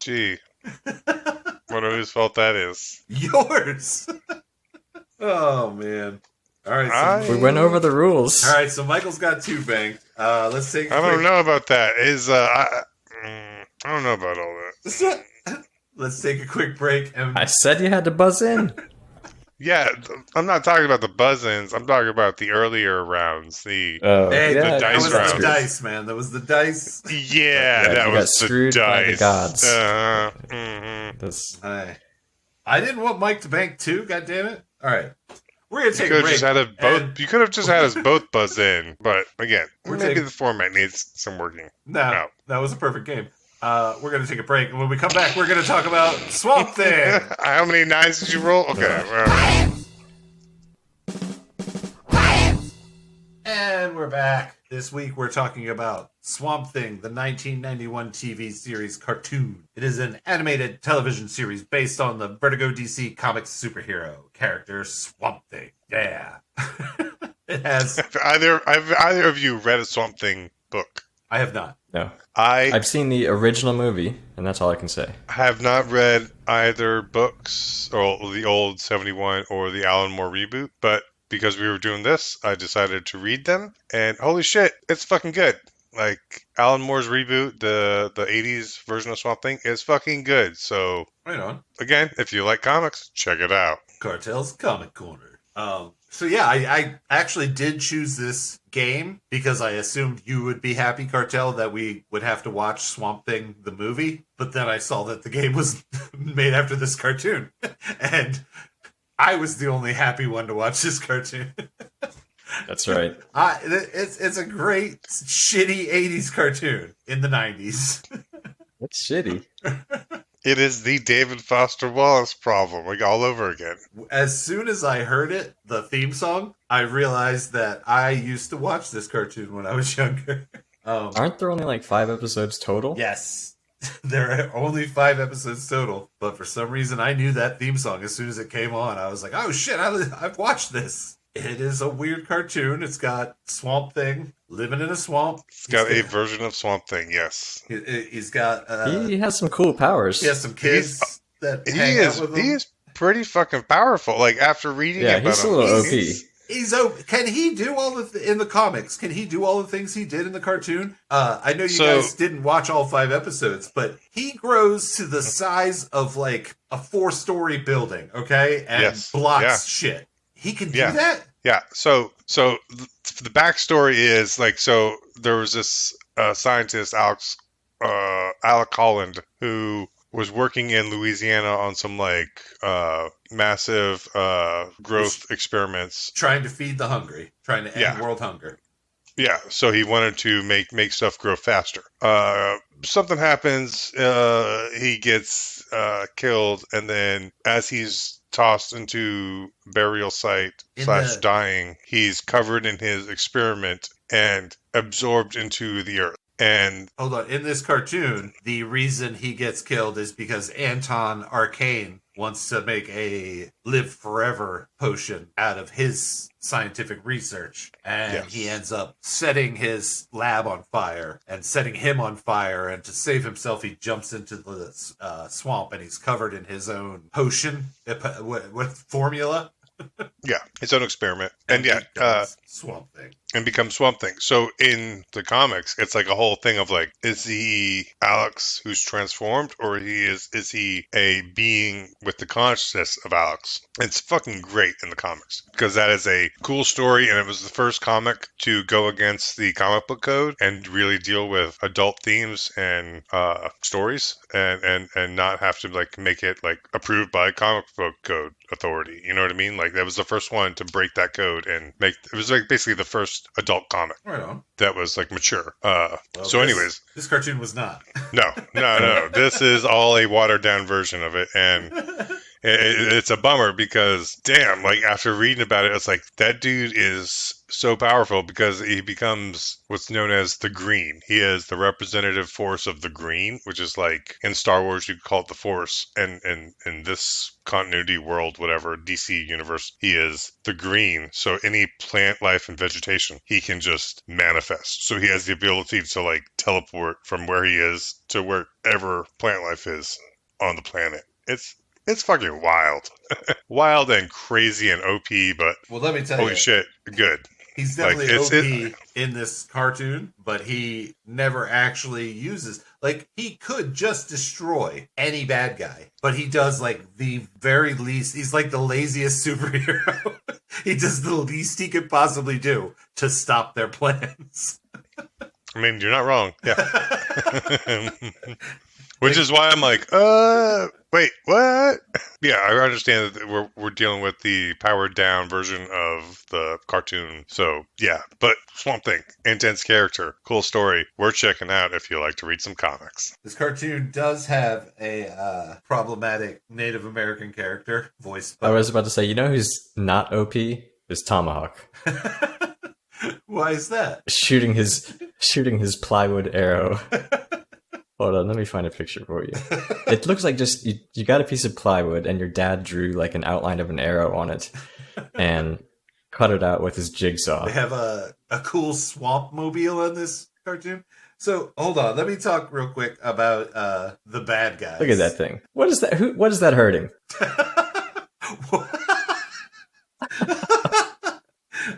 Gee. Wonder whose fault that is. Yours. Oh man. All right. So, We went over the rules. all right. So Michael's got 2 banked. Let's take. I don't know about that. I don't know about all that. Let's take a quick break and I said you had to buzz in. Yeah, I'm not talking about the buzz-ins. I'm talking about the earlier rounds. The Hey, yeah, the that dice was round. the dice, man. That was the dice. yeah, you that got was the screwed by the dice. gods. Mhm. I didn't want Mike to bank 2. God damn it! All right, we're gonna You take could a have break. just had us both. and- You could have just had us both buzz in, but again, We're maybe taking- the format needs some working. No, that was a perfect game. We're gonna take a break, and when we come back, we're gonna talk about Swamp Thing. How many 9s did you roll? Okay. And we're back. This week we're talking about Swamp Thing, the 1991 TV series cartoon. It is an animated television series based on the Vertigo DC Comics superhero character Swamp Thing. Yeah. It has. Have either of you read a Swamp Thing book? I have not. No. I I've seen the original movie, and that's all I can say. have not read either books or the old 71 or the Alan Moore reboot, but because we were doing this, I decided to read them, and holy shit, it's fucking good. Like, Alan Moore's reboot, the 80s version of Swamp Thing, is fucking good. So, Right on. again, if you like comics, check it out. Cartel's Comic Corner. So yeah, I actually did choose this game because I assumed you would be happy, Cartel, that we would have to watch Swamp Thing the movie. But then I saw that the game was made after this cartoon, and I was the only happy one to watch this cartoon. That's right. It's a great shitty 80s cartoon in the 90s. That's shitty. It is the David Foster Wallace problem, like all over again. As soon as I heard it, the theme song, I realized that I used to watch this cartoon when I was younger. Aren't there only like 5 episodes total? Yes, there are only 5 episodes total, but for some reason I knew that theme song as soon as it came on. I was like, oh shit, I've watched this. It is a weird cartoon. It's got Swamp Thing living in a swamp. It's got a version of Swamp Thing, yes. He's got He has some cool powers. he has some kids that He hang is out with him. he is pretty fucking powerful. Like after reading Yeah, about he's a him, little OP. Can he do all in the comics? Can he do all the things he did in the cartoon? I know you So- guys didn't watch all 5 episodes, but he grows to the size of like a 4-story building, okay, and Yes. blocks Yeah. shit. He can Yeah. do that. Yeah. So the backstory is like, so there was this scientist, Alec Holland, who was working in Louisiana on some like massive growth experiments. Trying to feed the hungry, trying to end Yeah. world hunger. Yeah. So he wanted to make stuff grow faster. Something happens. He gets killed, and then as he's tossed into burial site In / the- dying, he's covered in his experiment and absorbed into the earth. And Hold on. In this cartoon, the reason he gets killed is because Anton Arcane wants to make a live forever potion out of his scientific research. And he ends up setting his lab on fire and setting him on fire. And to save himself, he jumps into the swamp, and he's covered in his own potion. What formula? Yeah, his own experiment. And Swampthing. And becomes Swampthing. So in the comics, it's like a whole thing of like, is he Alex who's transformed, or is he a being with the consciousness of Alex? It's fucking great in the comics because that is a cool story, and it was the first comic to go against the comic book code and really deal with adult themes and stories, and not have to like make it like approved by comic book code authority. You know what I mean? Like that was the first one to break that code and make it was like basically the first adult comic Right on. that was like mature. Anyways, this cartoon was not. No. This is all a watered down version of it, and it's a bummer because damn, like after reading about it, it's like that dude is so powerful because he becomes what's known as the Green. He is the representative force of the Green, which is like in Star Wars you call it the Force, and in this continuity world, whatever DC universe, he is the Green. So any plant life and vegetation he can just manifest. So he has the ability to like teleport from where he is to wherever plant life is on the planet. It's fucking wild. Wild and crazy and OP, but well, let me tell you. Holy shit, good. He's definitely OP in this cartoon, but he never actually uses... Like, he could just destroy any bad guy, but he does, like, the very least... He's, like, the laziest superhero. He does the least he could possibly do to stop their plans. I mean, you're not wrong. Yeah. Which is why I'm like, wait, what? Yeah, I understand that we're dealing with the powered down version of the cartoon. So, yeah. But Swamp Thing, intense character, cool story. Worth checking out if you like to read some comics. This cartoon does have a problematic Native American character voiced by... I was about to say, you know who's not OP? Is Tomahawk. Why is that? Shooting his plywood arrow. Hold on, let me find a picture for you. It looks like just you got a piece of plywood and your dad drew like an outline of an arrow on it and cut it out with his jigsaw. They have a cool swamp mobile in this cartoon. So hold on, let me talk real quick about the bad guys. Look at that thing. What is that? What is that hurting?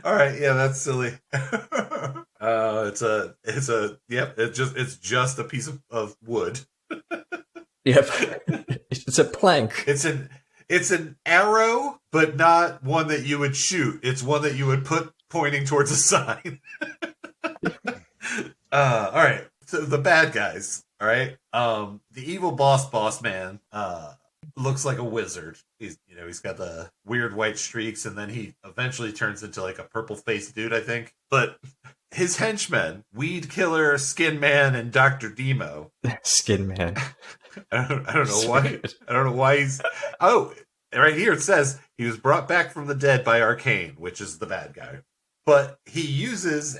All right, yeah, that's silly. It's just a piece of wood. Yep. It's a plank. It's an arrow, but not one that you would shoot. It's one that you would put pointing towards a sign. All right. So the bad guys, all right? The evil boss man, looks like a wizard. He's got the weird white streaks, and then he eventually turns into like a purple-faced dude, I think. But his henchmen, Weed Killer, Skin Man, and Dr. Demo. Skin Man. I don't know why. I don't know why he's... Oh, right here it says he was brought back from the dead by Arcane, which is the bad guy. But he uses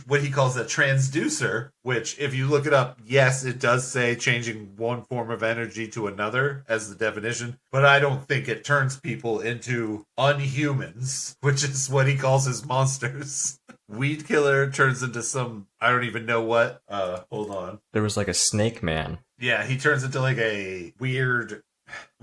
what he calls a transducer, which if you look it up, yes, it does say changing one form of energy to another as the definition. But I don't think it turns people into unhumans, which is what he calls his monsters. Weed Killer turns into some, I don't even know what. Hold on. There was like a snake man. Yeah, he turns into like a weird...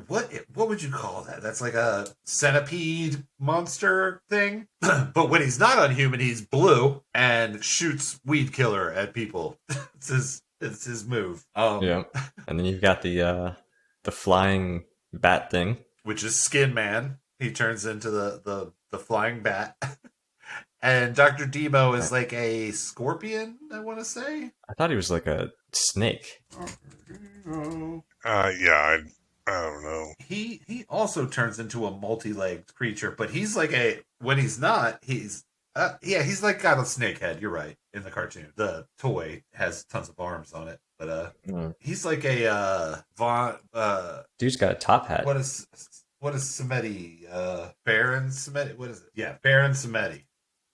What would you call that? That's like a centipede monster thing. But when he's not unhuman, he's blue and shoots Weed Killer at people. It's his move. Yeah, and then you've got the flying bat thing, which is Skin Man. He turns into the flying bat. And Dr. Demo is like a scorpion, I want to say. I thought he was like a snake. I don't know. He also turns into a multi-legged creature, but he's like when he's not, he's like got a snake head. You're right. In the cartoon, the toy has tons of arms on it, but he's like a dude's got a top hat. What is Samedi? Baron Samedi? What is it? Yeah, Baron Samedi.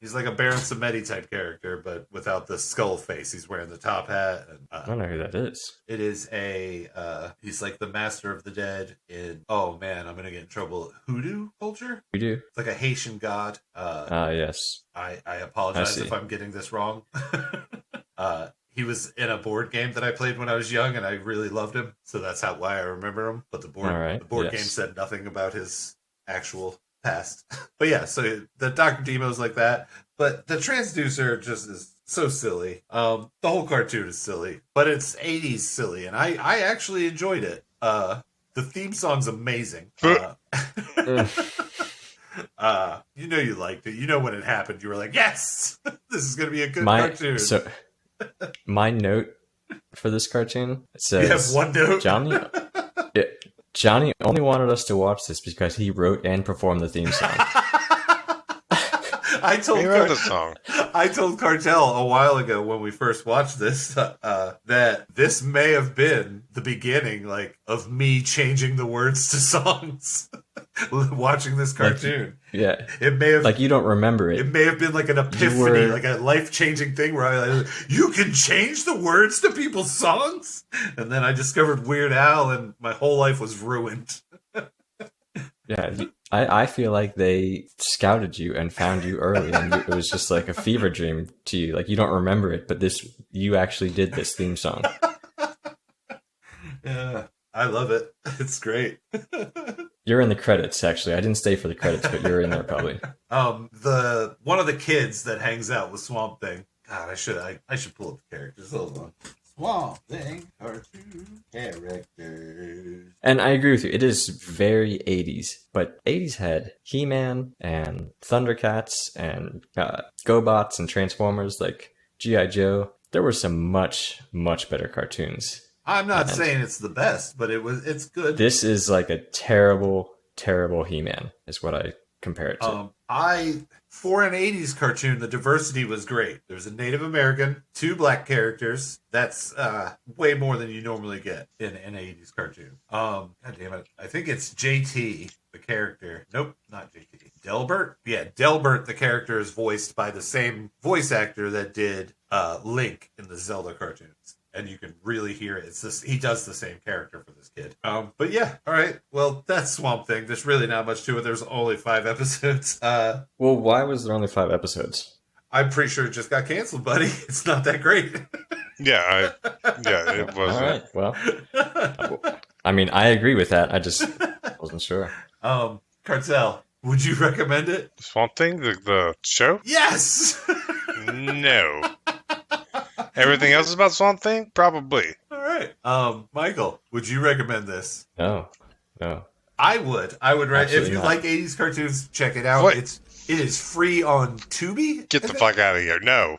He's like a Baron Samedi type character, but without the skull face. He's wearing the top hat. And, I don't know who that is. it is he's like the master of the dead in, oh man, I'm going to get in trouble, hoodoo culture? We do. It's like a Haitian god. Yes. I apologize I see. if I'm getting this wrong. He was in a board game that I played when I was young, and I really loved him, so that's why I remember him. But the board game said nothing about his actual past. But yeah, so the Dr. Demo's like that, but the transducer just is so silly. The whole cartoon is silly, but it's 80s silly, and I actually enjoyed it. The theme song's amazing. You know you liked it. You know when it happened, you were like, yes, this is going to be a good cartoon. So, my note for this cartoon says, you have one note? Johnny only wanted us to watch this because he wrote and performed the theme song. I told He wrote the song. I told Cartel a while ago when we first watched this that this may have been the beginning, like, of me changing the words to songs. Watching this cartoon, it may have, like, you don't remember it. It may have been like an epiphany, like a life-changing thing where I like, you can change the words to people's songs, and then I discovered Weird Al, and my whole life was ruined. Yeah, I feel like they scouted you and found you early, and it was just like a fever dream to you. Like, you don't remember it, but you actually did this theme song. Yeah, I love it. It's great. You're in the credits, actually. I didn't stay for the credits, but you're in there probably. One of the kids that hangs out with Swamp Thing. God, I should pull up the characters. Hold on. Swamp Thing cartoon characters. And I agree with you. It is very 80s, but 80s had He-Man and Thundercats and GoBots and Transformers, like G.I. Joe. There were some much, much better cartoons. I'm not saying it's the best, but it's good. This is like a terrible, terrible He-Man, is what I compare it to. For an 80s cartoon, the diversity was great. There was a Native American, 2 black characters. That's way more than you normally get in an 80s cartoon. God damn it. I think it's JT, the character. Nope, not JT. Delbert? Yeah, Delbert, the character, is voiced by the same voice actor that did Link in the Zelda cartoons. And you can really hear it. He does the same character for this kid. But yeah, all right. Well, that's Swamp Thing. There's really not much to it. There's only 5 episodes. Well, why was there only 5 episodes? I'm pretty sure it just got canceled, buddy. It's not that great. Yeah, it wasn't. All right. Well, I mean, I agree with that. I just wasn't sure. Cartel, would you recommend it? Swamp Thing, the show? Yes. No. Everything else is about Swamp Thing? Probably. All right. Michael, would you recommend this? No. I would. If you not. like 80s cartoons, check it out. What? It is free on Tubi. Get the fuck out of here. No.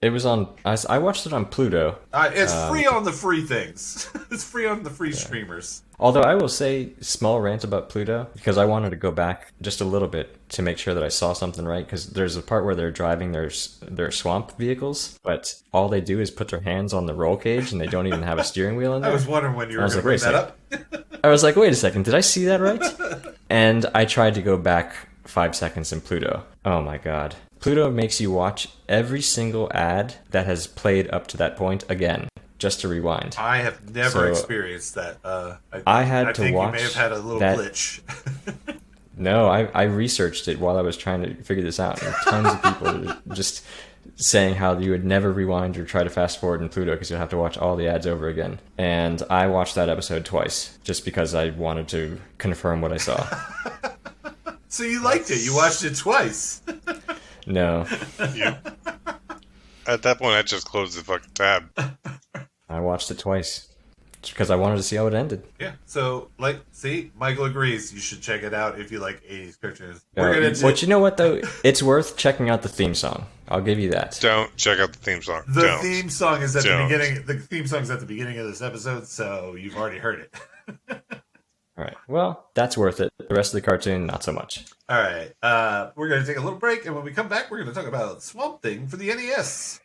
It was on. I watched it on Pluto. It's free on the free things. It's free on the free streamers. Although I will say, small rant about Pluto, because I wanted to go back just a little bit to make sure that I saw something right, because there's a part where they're driving their swamp vehicles, but all they do is put their hands on the roll cage, and they don't even have a steering wheel in there. I was wondering when you were I was going like, to bring wait that up. I was like, wait a second, did I see that right? And I tried to go back 5 seconds in Pluto. Oh my god. Pluto makes you watch every single ad that has played up to that point again, just to rewind. I have never experienced that. I think watch you may have had a little that glitch. No, I researched it while I was trying to figure this out. And tons of people are just saying how you would never rewind or try to fast forward in Pluto because you'll have to watch all the ads over again. And I watched that episode twice just because I wanted to confirm what I saw. So you liked it. You watched it twice. No. At that point, I just closed the fucking tab. I watched it twice. Just because I wanted to see how it ended. Yeah. So, see, Michael agrees. You should check it out if you like 80s cartoons. But you know what, though? It's worth checking out the theme song. I'll give you that. Don't check out the theme song. The theme song is at the beginning. The theme song's at the beginning of this episode, so you've already heard it. All right. Well, that's worth it. The rest of the cartoon, not so much. All right. We're going to take a little break, and when we come back, we're going to talk about Swamp Thing for the NES.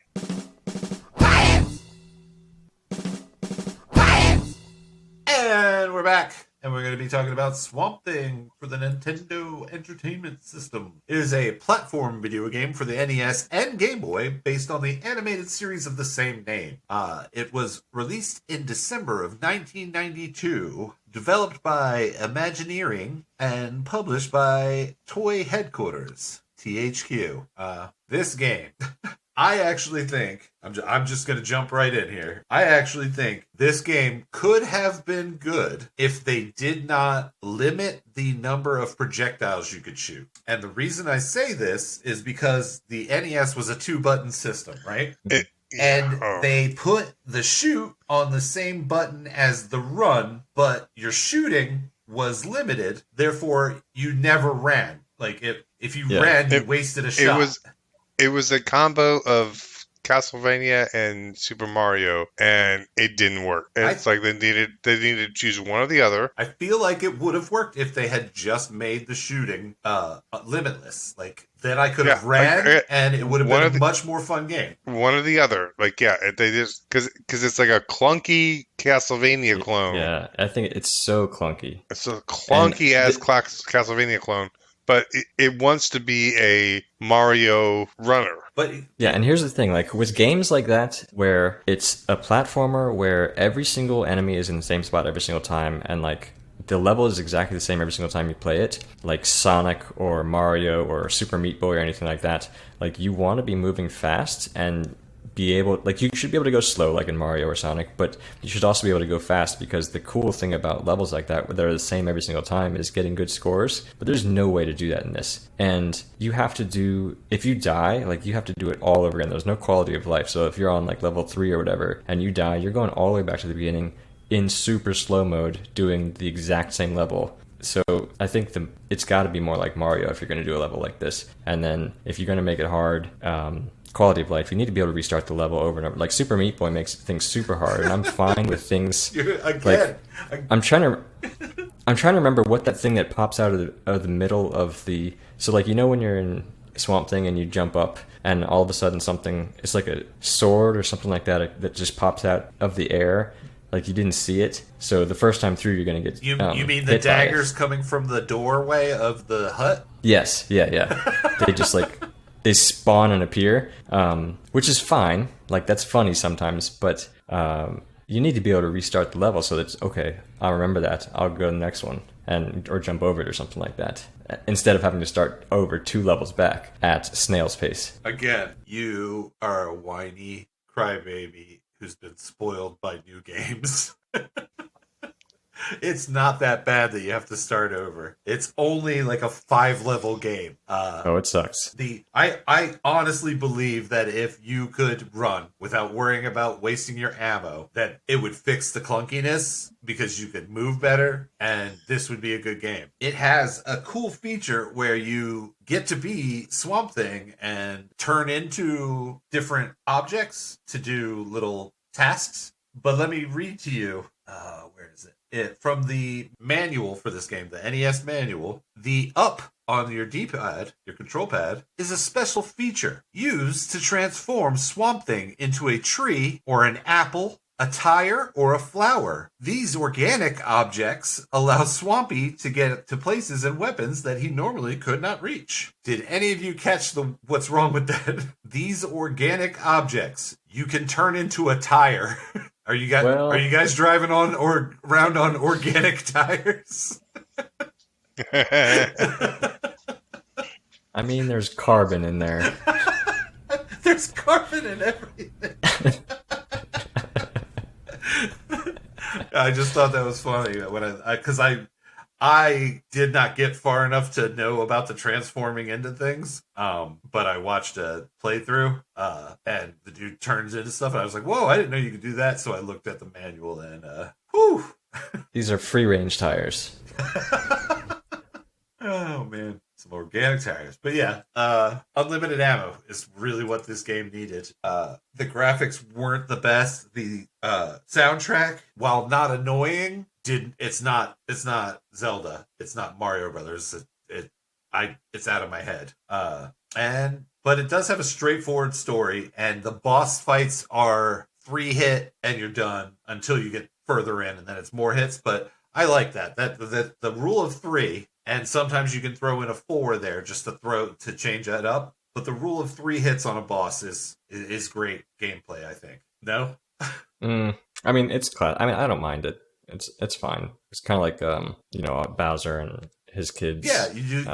And we're back. and we're going to be talking about Swamp Thing for the Nintendo Entertainment System. It is a platform video game for the NES and Game Boy based on the animated series of the same name. It was released in December of 1992, developed by Imagineering, and published by Toy Headquarters, THQ. This game... I actually think, I'm just going to jump right in here. I actually think this game could have been good if they did not limit the number of projectiles you could shoot. And the reason I say this is because the NES was a 2-button system, right? And they put the shoot on the same button as the run, but your shooting was limited. Therefore, you never ran. Like, if you ran, you wasted a shot. It was a combo of Castlevania and Super Mario, and it didn't work. It's like they needed to choose one or the other. I feel like it would have worked if they had just made the shooting limitless. Like, then I could have ran, and it would have been a much more fun game. One or the other. Like, they just... Because it's like a clunky Castlevania clone. Yeah, I think it's so clunky. It's a clunky-ass Castlevania clone. But it wants to be a Mario runner. But yeah, and here's the thing, like with games like that, where it's a platformer where every single enemy is in the same spot every single time, and like the level is exactly the same every single time you play it, like Sonic or Mario or Super Meat Boy or anything like that, like you want to be moving fast and be able, like you should be able to go slow like in Mario or Sonic, but you should also be able to go fast, because the cool thing about levels like that that are the same every single time is getting good scores, but there's no way to do that in this. And you have to do, if you die, like you have to do it all over again. There's no quality of life. So if you're on like level 3 or whatever and you die, you're going all the way back to the beginning in super slow mode doing the exact same level. So I think it's got to be more like Mario if you're going to do a level like this. And then if you're going to make it hard, quality of life, you need to be able to restart the level over and over. Like Super Meat Boy makes things super hard, and I'm fine with things. I'm trying to remember what that thing that pops out of the middle of the. So like, you know when you're in Swamp Thing and you jump up and all of a sudden something, it's like a sword or something like that just pops out of the air. Like you didn't see it, so the first time through you're gonna get. You mean the daggers coming from the doorway of the hut? Yes, yeah. They just like they spawn and appear, which is fine. Like that's funny sometimes, but you need to be able to restart the level so that's okay. I'll remember that. I'll go to the next one or jump over it or something like that, instead of having to start over 2 levels back at snail's pace. Again, you are a whiny crybaby who's been spoiled by new games. It's not that bad that you have to start over. It's only like a 5-level game. It sucks. I honestly believe that if you could run without worrying about wasting your ammo, that it would fix the clunkiness because you could move better, and this would be a good game. It has a cool feature where you get to be Swamp Thing and turn into different objects to do little tasks. But let me read to you, where is it? From the manual for this game, the NES manual, the up on your D-pad, your control pad, is a special feature used to transform Swamp Thing into a tree or an apple, a tire, or a flower. These organic objects allow Swampy to get to places and weapons that he normally could not reach. Did any of you catch what's wrong with that? These organic objects, you can turn into a tire. Are you guys driving on or around on organic tires? I mean, there's carbon in there. There's carbon in everything. I just thought that was funny when because I did not get far enough to know about the transforming into things. But I watched a playthrough, and the dude turns into stuff, and I was like, whoa, I didn't know you could do that. So I looked at the manual, and whew. These are free-range tires. Oh, man. Some organic tires. But yeah, unlimited ammo is really what this game needed. The graphics weren't the best. The soundtrack, while not annoying, it's not Zelda. It's not Mario Brothers. It's out of my head. But it does have a straightforward story, and the boss fights are 3 hit and you're done until you get further in, and then it's more hits. But I like that. That the rule of 3, and sometimes you can throw in a 4 there just to change that up. But the rule of 3 hits on a boss is great gameplay, I think. No? I mean, it's class. I mean, I don't mind it. It's fine. It's kind of like Bowser and his kids. Yeah, you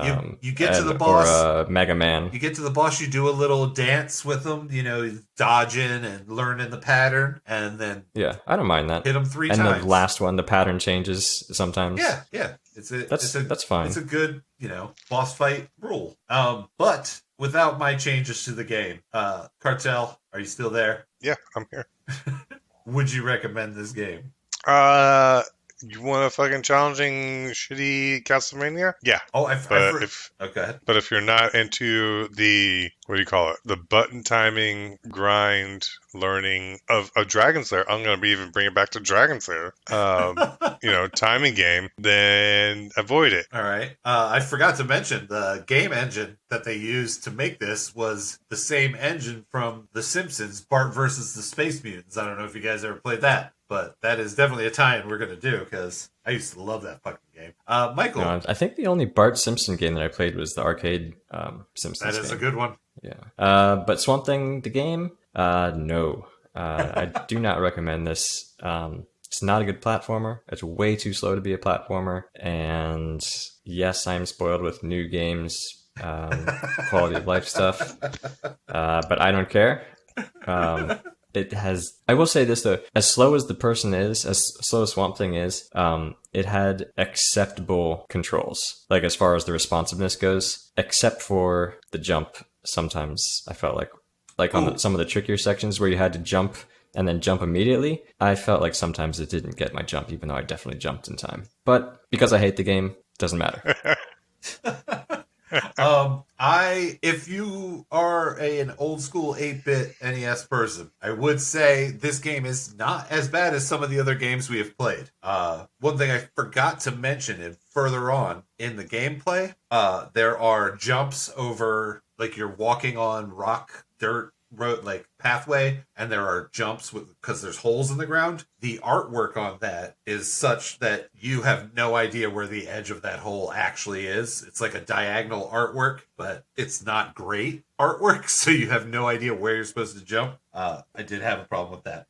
get to the boss, or Mega Man. You get to the boss, you do a little dance with them, dodging and learning the pattern, and then Yeah, I don't mind that. hit them 3 and times. the last one, the pattern changes sometimes. Yeah, That's fine. It's a good, boss fight rule. But without my changes to the game, Cartel, are you still there? Yeah, I'm here. Would you recommend this game? You want a fucking challenging, shitty Castlevania? Yeah. Oh, Go ahead. But if you're not into the, what do you call it? The button timing, grind, learning of Dragon Slayer, I'm going to even bring it back to Dragon Slayer, timing game, then avoid it. All right. I forgot to mention the game engine that they used to make this was the same engine from The Simpsons, Bart versus the Space Mutants. I don't know if you guys ever played that, but that is definitely a tie-in we're going to do because I used to love that fucking game. Michael. No, I think the only Bart Simpson game that I played was the arcade Simpsons That is game. a good one. Yeah. But Swamp Thing, the game, no. I do not recommend this. It's not a good platformer. It's way too slow to be a platformer. And yes, I'm spoiled with new games, quality of life stuff. But I don't care. It has, I will say this though, as slow as the person is, as slow as Swamp Thing is, it had acceptable controls. Like as far as the responsiveness goes, except for the jump. Sometimes I felt like on some of the trickier sections where you had to jump and then jump immediately, I felt like sometimes it didn't get my jump, even though I definitely jumped in time. But because I hate the game, doesn't matter. If you are an old school 8-bit NES person, I would say this game is not as bad as some of the other games we have played. One thing I forgot to mention, and further on in the gameplay, there are jumps over, like you're walking on rock, dirt, road, like pathway, and there are jumps because there's holes in the ground. The artwork on that is such that you have no idea where the edge of that hole actually is. It's like a diagonal artwork, but it's not great artwork, so you have no idea where you're supposed to jump. I did have a problem with that.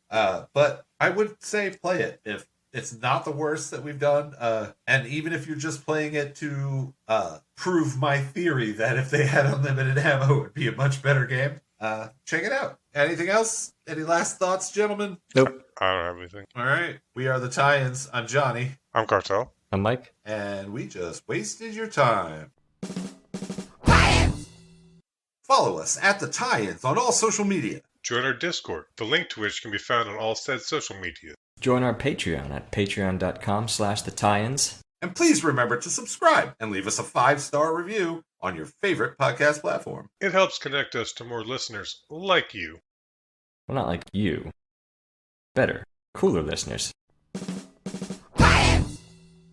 But I would say play it if it's not the worst that we've done. And even if you're just playing it to prove my theory that if they had unlimited ammo, it would be a much better game. Check it out. Anything else? Any last thoughts, gentlemen? Nope. I don't have anything. All right. We are the Tie-ins. I'm Johnny. I'm Cartel. I'm Mike. And we just wasted your time. Follow us at the Tie-ins on all social media. Join our Discord, the link to which can be found on all said social media. Join our Patreon at patreon.com/TheTie-ins. And please remember to subscribe and leave us a 5-star review on your favorite podcast platform. It helps connect us to more listeners like you. Well, not like you. Better, cooler listeners.